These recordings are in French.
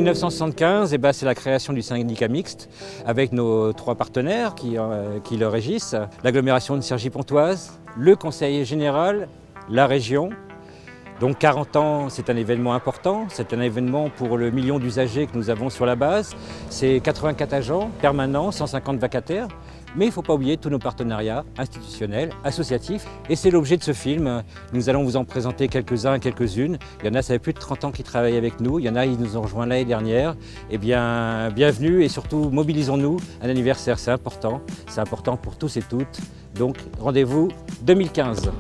1975, c'est la création du syndicat mixte avec nos 3 partenaires qui le régissent, l'agglomération de Cergy-Pontoise, le conseil général, la région. Donc 40 ans, c'est un événement important, c'est un événement pour le million d'usagers que nous avons sur la base. C'est 84 agents permanents, 150 vacataires. Mais il ne faut pas oublier tous nos partenariats institutionnels, associatifs. Et c'est l'objet de ce film. Nous allons vous en présenter quelques-uns et quelques-unes. Il y en a, ça fait plus de 30 ans qu'ils travaillent avec nous. Il y en a, ils nous ont rejoints l'année dernière. Eh bien, bienvenue et surtout, mobilisons-nous. Un anniversaire, c'est important. C'est important pour tous et toutes. Donc, rendez-vous 2015.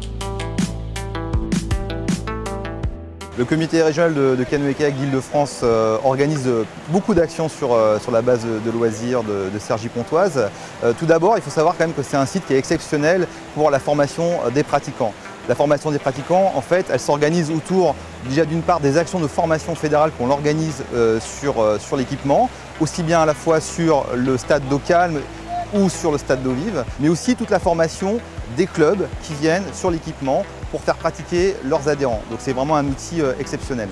Le comité régional de canoë-kayak d'Île-de-France organise beaucoup d'actions sur la base de loisirs de Cergy-Pontoise. Tout d'abord, il faut savoir quand même que c'est un site qui est exceptionnel pour la formation des pratiquants. La formation des pratiquants, en fait, elle s'organise autour déjà d'une part des actions de formation fédérale qu'on organise sur l'équipement, aussi bien à la fois sur le stade d'eau calme ou sur le stade d'eau vive, mais aussi toute la formation des clubs qui viennent sur l'équipement pour faire pratiquer leurs adhérents. Donc c'est vraiment un outil exceptionnel.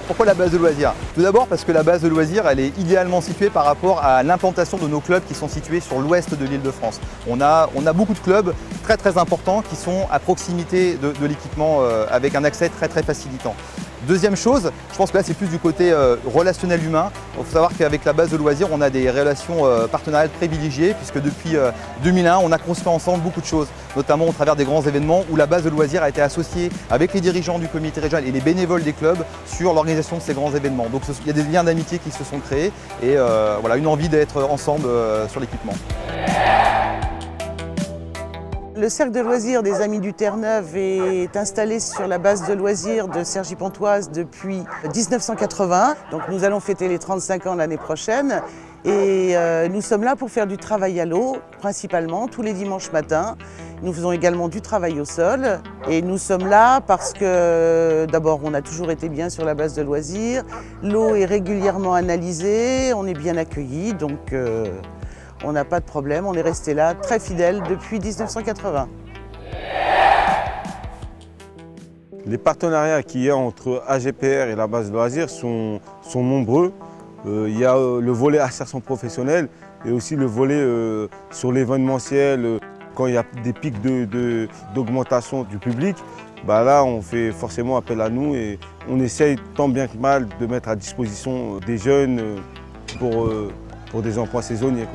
Pourquoi la base de loisirs? Tout d'abord parce que la base de loisirs, elle est idéalement située par rapport à l'implantation de nos clubs qui sont situés sur l'ouest de l'Île-de-France. On a beaucoup de clubs très importants qui sont à proximité de l'équipement avec un accès très facilitant. Deuxième chose, je pense que là c'est plus du côté relationnel humain. Il faut savoir qu'avec la base de loisirs, on a des relations partenariales privilégiées puisque depuis 2001, on a construit ensemble beaucoup de choses, notamment au travers des grands événements où la base de loisirs a été associée avec les dirigeants du comité régional et les bénévoles des clubs sur l'organisation de ces grands événements. Donc il y a des liens d'amitié qui se sont créés et voilà, une envie d'être ensemble sur l'équipement. Le cercle de loisirs des Amis du Terre-Neuve est installé sur la base de loisirs de Cergy-Pontoise depuis 1980. Donc nous allons fêter les 35 ans l'année prochaine. Et nous sommes là pour faire du travail à l'eau, principalement, tous les dimanches matins. Nous faisons également du travail au sol. Et nous sommes là parce que, d'abord, on a toujours été bien sur la base de loisirs. L'eau est régulièrement analysée, on est bien accueillis, donc on n'a pas de problème. On est resté là, très fidèles, depuis 1980. Les partenariats qu'il y a entre AGPR et la base de loisirs sont nombreux. Il y a le volet insertion professionnelle et aussi le volet sur l'événementiel. Quand il y a des pics d'augmentation du public, là on fait forcément appel à nous et on essaye tant bien que mal de mettre à disposition des jeunes pour des emplois saisonniers.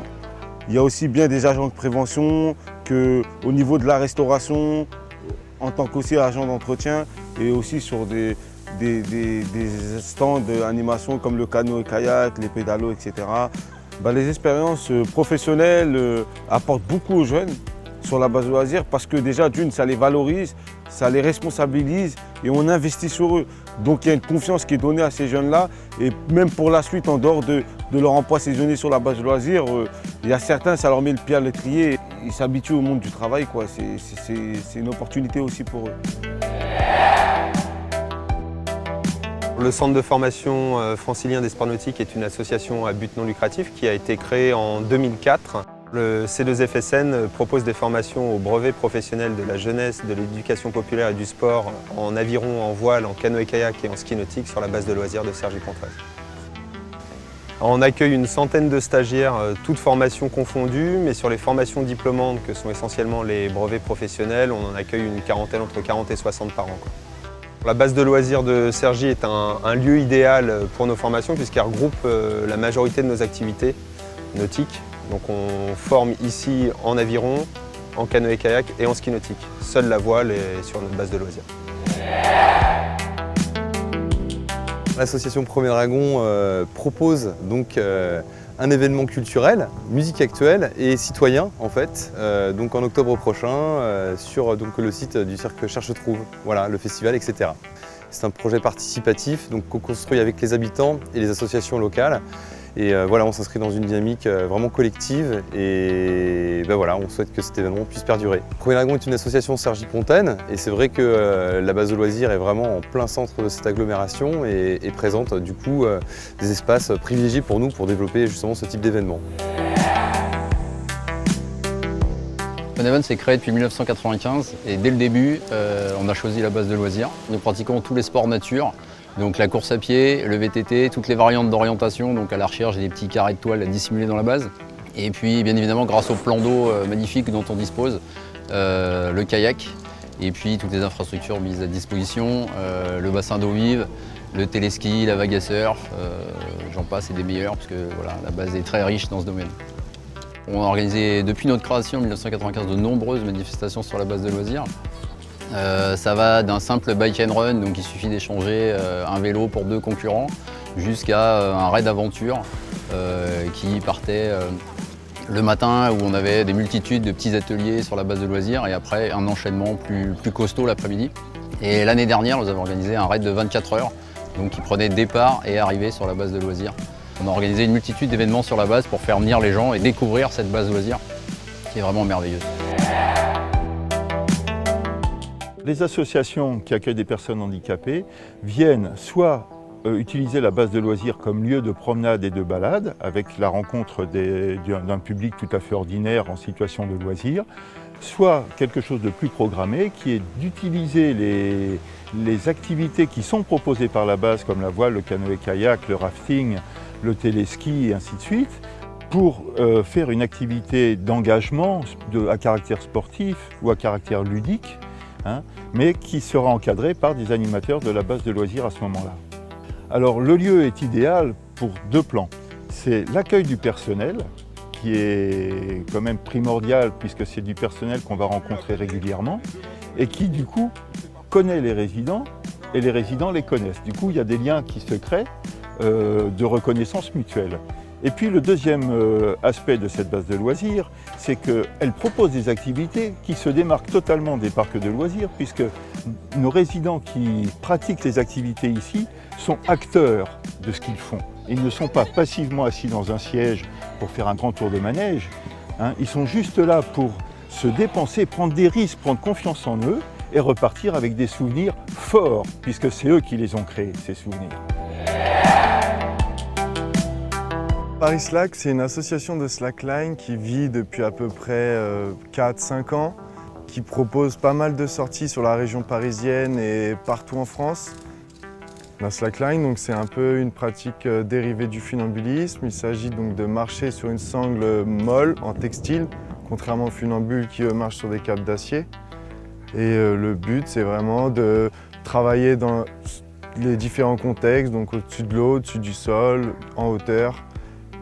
Il y a aussi bien des agents de prévention qu'au niveau de la restauration, en tant qu'aussi agent d'entretien et aussi sur des stands d'animation comme le canoë-kayak, les pédalos, etc. Les expériences professionnelles apportent beaucoup aux jeunes sur la base de loisirs parce que déjà d'une, ça les valorise, ça les responsabilise et on investit sur eux. Donc il y a une confiance qui est donnée à ces jeunes-là et même pour la suite, en dehors de leur emploi saisonnier sur la base de loisirs, il y a certains, ça leur met le pied à l'étrier. Ils s'habituent au monde du travail, quoi. C'est une opportunité aussi pour eux. Le centre de formation francilien des sports nautiques est une association à but non lucratif qui a été créée en 2004. Le C2FSN propose des formations au brevet professionnel de la jeunesse, de l'éducation populaire et du sport en aviron, en voile, en canoë-kayak et en ski nautique sur la base de loisirs de Cergy-Pontoise. On accueille une centaine de stagiaires, toutes formations confondues, mais sur les formations diplômantes, que sont essentiellement les brevets professionnels, on en accueille une quarantaine, entre 40 et 60 par an. La base de loisirs de Cergy est un lieu idéal pour nos formations puisqu'elle regroupe la majorité de nos activités nautiques. Donc on forme ici en aviron, en canoë-kayak et en ski nautique. Seule la voile est sur notre base de loisirs. L'association Premier Dragon propose donc un événement culturel, musique actuelle et citoyen en fait, donc en octobre prochain sur le site du cirque Cherche-Trouve, voilà, le festival, etc. C'est un projet participatif, donc co-construit avec les habitants et les associations locales. Et voilà, on s'inscrit dans une dynamique vraiment collective et voilà, on souhaite que cet événement puisse perdurer. Premier Dragon est une association cergy-pontaine et c'est vrai que la base de loisirs est vraiment en plein centre de cette agglomération et présente du coup des espaces privilégiés pour nous pour développer justement ce type d'événement. Fun Event s'est créé depuis 1995 et dès le début, on a choisi la base de loisirs. Nous pratiquons tous les sports nature, Donc la course à pied, le VTT, toutes les variantes d'orientation. Donc à l'arrière, j'ai des petits carrés de toile à dissimuler dans la base. Et puis bien évidemment, grâce au plan d'eau magnifique dont on dispose, le kayak. Et puis toutes les infrastructures mises à disposition, le bassin d'eau vive, le téléski, la vague à surf, j'en passe et des meilleurs parce que voilà, la base est très riche dans ce domaine. On a organisé depuis notre création en 1995 de nombreuses manifestations sur la base de loisirs. Ça va d'un simple bike and run, donc il suffit d'échanger un vélo pour 2 concurrents, jusqu'à un raid aventure qui partait le matin où on avait des multitudes de petits ateliers sur la base de loisirs et après un enchaînement plus costaud l'après-midi. Et l'année dernière, nous avons organisé un raid de 24 heures, donc qui prenait départ et arrivée sur la base de loisirs. On a organisé une multitude d'événements sur la base pour faire venir les gens et découvrir cette base de loisirs qui est vraiment merveilleuse. Les associations qui accueillent des personnes handicapées viennent soit utiliser la base de loisirs comme lieu de promenade et de balade, avec la rencontre d'un public tout à fait ordinaire en situation de loisir, soit quelque chose de plus programmé, qui est d'utiliser les activités qui sont proposées par la base, comme la voile, le canoë-kayak, le rafting, le téléski et ainsi de suite, pour faire une activité d'engagement à caractère sportif ou à caractère ludique, mais qui sera encadrée par des animateurs de la base de loisirs à ce moment-là. Alors le lieu est idéal pour 2 plans. C'est l'accueil du personnel, qui est quand même primordial puisque c'est du personnel qu'on va rencontrer régulièrement et qui du coup connaît les résidents et les résidents les connaissent. Du coup il y a des liens qui se créent de reconnaissance mutuelle. Et puis le deuxième aspect de cette base de loisirs, c'est qu'elle propose des activités qui se démarquent totalement des parcs de loisirs puisque nos résidents qui pratiquent les activités ici sont acteurs de ce qu'ils font. Ils ne sont pas passivement assis dans un siège pour faire un grand tour de manège. Ils sont juste là pour se dépenser, prendre des risques, prendre confiance en eux et repartir avec des souvenirs forts puisque c'est eux qui les ont créés, ces souvenirs. Paris Slack, c'est une association de slackline qui vit depuis à peu près 4-5 ans, qui propose pas mal de sorties sur la région parisienne et partout en France. La slackline, c'est un peu une pratique dérivée du funambulisme. Il s'agit donc de marcher sur une sangle molle en textile, contrairement aux funambules qui eux marchent sur des câbles d'acier. Et le but, c'est vraiment de travailler dans les différents contextes, donc au-dessus de l'eau, au-dessus du sol, en hauteur,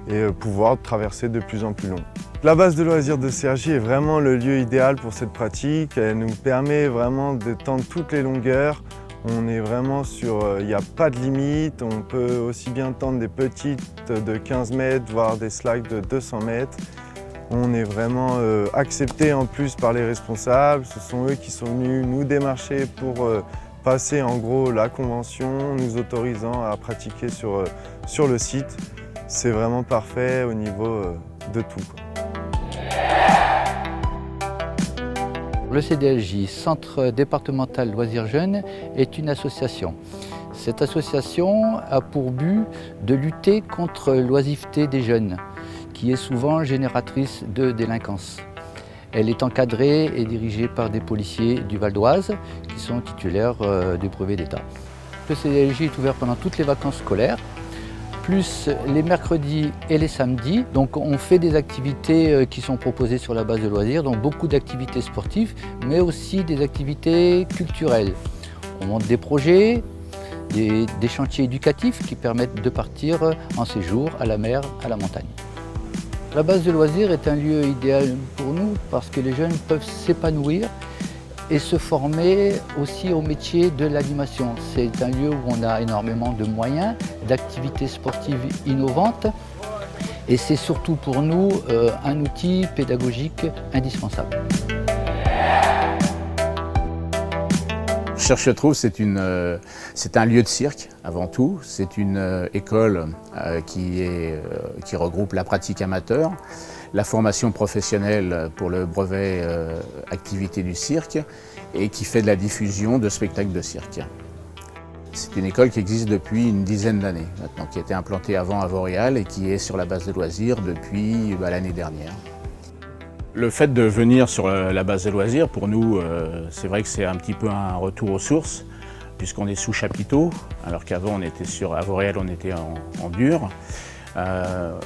et pouvoir traverser de plus en plus long. La base de loisirs de Cergy est vraiment le lieu idéal pour cette pratique. Elle nous permet vraiment de tendre toutes les longueurs. On est vraiment sur, il n'y a pas de limite. On peut aussi bien tendre des petites de 15 mètres, voire des slacks de 200 mètres. On est vraiment accepté en plus par les responsables. Ce sont eux qui sont venus nous démarcher pour passer en gros la convention, nous autorisant à pratiquer sur le site. C'est vraiment parfait au niveau de tout. Le CDLJ, Centre départemental loisirs jeunes, est une association. Cette association a pour but de lutter contre l'oisiveté des jeunes, qui est souvent génératrice de délinquance. Elle est encadrée et dirigée par des policiers du Val d'Oise qui sont titulaires du brevet d'État. Le CDLJ est ouvert pendant toutes les vacances scolaires, plus les mercredis et les samedis. Donc on fait des activités qui sont proposées sur la base de loisirs, donc beaucoup d'activités sportives, mais aussi des activités culturelles. On monte des projets, des chantiers éducatifs qui permettent de partir en séjour à la mer, à la montagne. La base de loisirs est un lieu idéal pour nous parce que les jeunes peuvent s'épanouir et se former aussi au métier de l'animation. C'est un lieu où on a énormément de moyens, d'activités sportives innovantes et c'est surtout pour nous un outil pédagogique indispensable. Cherche-trouve, c'est un lieu de cirque avant tout. C'est une école qui regroupe la pratique amateur, la formation professionnelle pour le brevet activité du cirque et qui fait de la diffusion de spectacles de cirque. C'est une école qui existe depuis une dizaine d'années maintenant, qui a été implantée avant à Vauréal et qui est sur la base de loisirs depuis l'année dernière. Le fait de venir sur la base de loisirs, pour nous, c'est vrai que c'est un petit peu un retour aux sources. puisqu'on est sous chapiteau, alors qu'avant on était à Vauréal, on était en dur.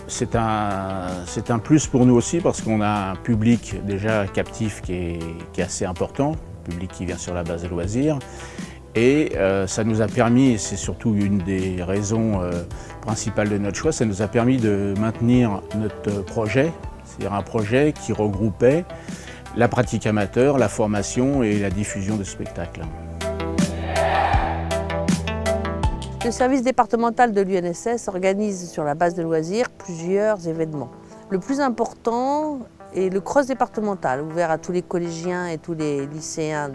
C'est un plus pour nous aussi parce qu'on a un public déjà captif qui est assez important, public qui vient sur la base de loisirs. Et ça nous a permis, et c'est surtout une des raisons principales de notre choix, ça nous a permis de maintenir notre projet, c'est-à-dire un projet qui regroupait la pratique amateur, la formation et la diffusion de spectacles. Le service départemental de l'UNSS organise sur la base de loisirs plusieurs événements. Le plus important est le cross départemental, ouvert à tous les collégiens et tous les lycéens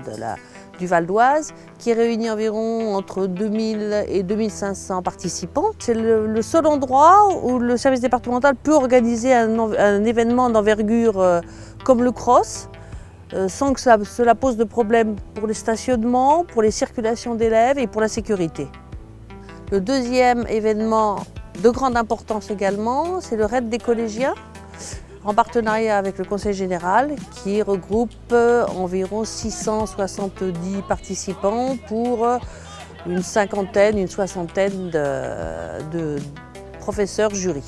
du Val d'Oise, qui réunit environ entre 2000 et 2500 participants. C'est le seul endroit où le service départemental peut organiser un événement d'envergure comme le cross, sans que cela pose de problème pour les stationnements, pour les circulations d'élèves et pour la sécurité. Le deuxième événement de grande importance également, c'est le raid des collégiens, en partenariat avec le Conseil général, qui regroupe environ 670 participants pour une soixantaine de professeurs jurys.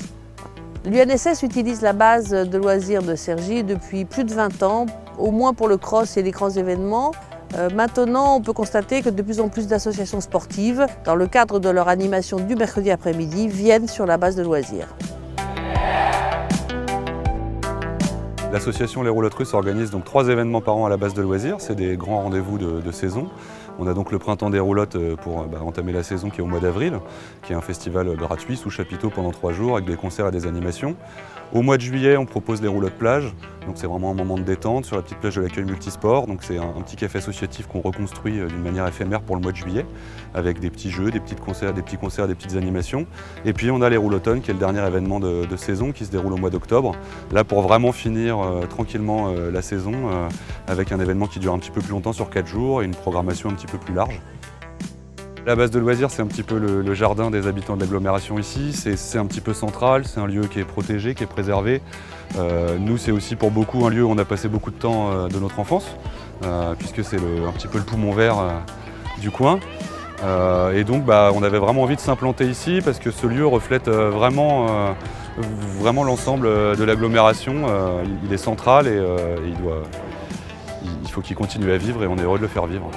L'UNSS utilise la base de loisirs de Cergy depuis plus de 20 ans, au moins pour le cross et les grands événements. Maintenant, on peut constater que de plus en plus d'associations sportives, dans le cadre de leur animation du mercredi après-midi, viennent sur la base de loisirs. L'association Les Roulottes Russes organise donc 3 événements par an à la base de loisirs. C'est des grands rendez-vous de saison. On a donc le Printemps des Roulottes pour entamer la saison qui est au mois d'avril, qui est un festival gratuit sous chapiteau pendant 3 jours avec des concerts et des animations. Au mois de juillet, on propose les roulottes plage, donc c'est vraiment un moment de détente sur la petite plage de l'accueil multisport. Donc c'est un petit café associatif qu'on reconstruit d'une manière éphémère pour le mois de juillet, avec des petits jeux, des petits concerts, des petites animations. Et puis on a les Roulotones, qui est le dernier événement de saison qui se déroule au mois d'octobre. Là pour vraiment finir tranquillement la saison, avec un événement qui dure un petit peu plus longtemps sur 4 jours et une programmation un petit peu plus large. La base de loisirs, c'est un petit peu le jardin des habitants de l'agglomération ici. C'est un petit peu central, c'est un lieu qui est protégé, qui est préservé. Nous, c'est aussi pour beaucoup un lieu où on a passé beaucoup de temps de notre enfance, puisque c'est un petit peu le poumon vert du coin. Et donc, on avait vraiment envie de s'implanter ici parce que ce lieu reflète vraiment l'ensemble de l'agglomération. Il est central et il faut qu'il continue à vivre et on est heureux de le faire vivre.